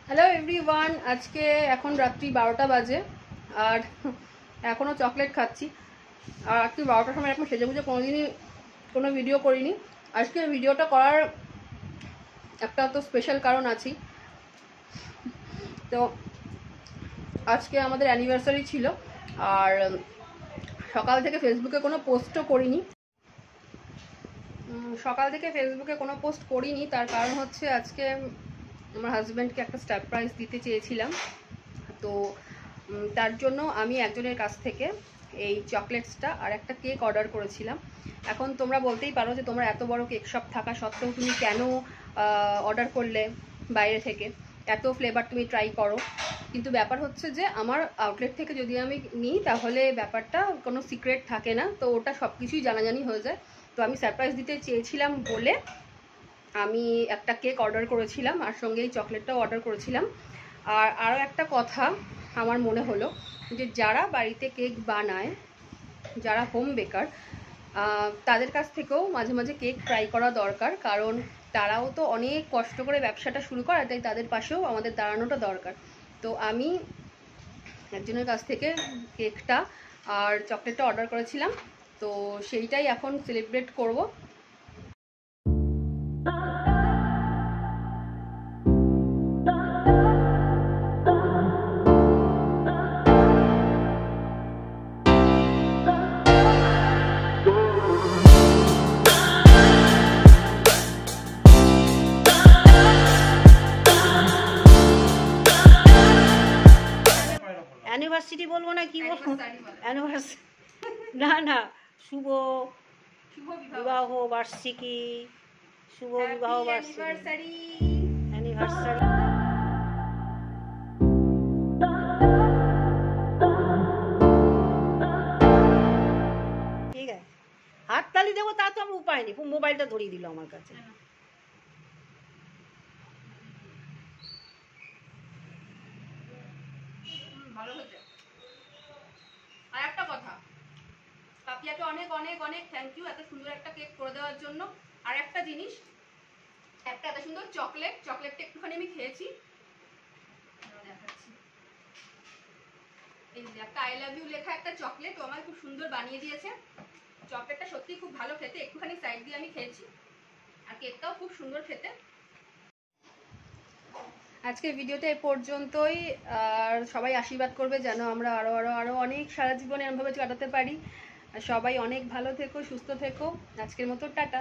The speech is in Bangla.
হ্যালো এভরিওয়ান, আজকে এখন রাত্রি 12টা বাজে আর এখনও চকলেট খাচ্ছি। আর রাত্রি 12টার সময় এখন সেজে বুঝে কোনোদিনই কোনো ভিডিও করিনি। আজকে ভিডিওটা করার একটা তো স্পেশাল কারণ আছে। তো আজকে আমাদের অ্যানিভার্সারি ছিল আর সকাল থেকে ফেসবুকে কোনো পোস্টও করিনি। তার কারণ হচ্ছে আজকে আমার হাজব্যান্ডকে একটা সারপ্রাইজ দিতে চেয়েছিলাম। তো তার জন্য আমি একজনের কাছ থেকে এই চকলেটসটা আর একটা কেক অর্ডার করেছিলাম। এখন তোমরা বলতেই পারো যে তোমার এত বড় কেক শপ থাকা সত্ত্বেও তুমি কেন অর্ডার করলে বাইরে থেকে, এত ফ্লেভার তুমি ট্রাই করো। কিন্তু ব্যাপার হচ্ছে যে আমার আউটলেট থেকে যদি আমি নিই তাহলে ব্যাপারটা কোনো সিক্রেট থাকে না, তো ওটা সব কিছুই জানাজানি হয়ে যায়। তো আমি সারপ্রাইজ দিতে চেয়েছিলাম বলে আমি একটা কেক অর্ডার করেছিলাম আর সঙ্গে এই চকলেটটাও অর্ডার করেছিলাম। আর আরও একটা কথা আমার মনে হলো যে যারা বাড়িতে কেক বানায়, যারা হোম বেকার, তাদের কাছ থেকেও মাঝে মাঝে কেক ট্রাই করা দরকার, কারণ তারাও তো অনেক কষ্ট করে ব্যবসাটা শুরু করে, তাই তাদের পাশেও আমাদের দাঁড়ানোটা দরকার। তো আমি একজনের কাছ থেকে কেকটা আর চকলেটটা অর্ডার করেছিলাম, তো সেইটাই এখন সেলিব্রেট করব। অ্যানিভার্সারি বলবো না, কি বলবো, অ্যানিভার্সারি না না, শুভ বিবাহ বার্ষিকী, শুভ বিবাহ বার্ষিকী, অ্যানিভার্সারি। ঠিক আছে, হাততালি দেবো তা তো আমার উপায় নেই, মোবাইলটা ধরিয়ে দিল আমার কাছে। ভালো হয়েছে। আর একটা কথা, পাপিয়াকে অনেক অনেক অনেক থ্যাংক ইউ এত সুন্দর একটা কেক করে দেওয়ার জন্য। আর একটা জিনিস, একটা এত সুন্দর চকলেটটা একটুখানি আমি খেয়েছি, দেখাচ্ছি। এই যে একটা আই লাভ ইউ লেখা একটা চকলেট ও আমার খুব সুন্দর বানিয়ে দিয়েছে। চকলেটটা সত্যি খুব ভালো খেতে, একটুখানি সাইড দিয়ে আমি খেয়েছি। আর কেকটাও খুব সুন্দর খেতে। আজকের ভিডিওটা এ পর্যন্তই। আর সবাই আশীর্বাদ করবে যেন আমরা আরো আরো আরো অনেক সারা জীবনে এমনভাবে কাটাতে পারি। আর সবাই অনেক ভালো থেকো, সুস্থ থেকো। আজকের মতো টাটা।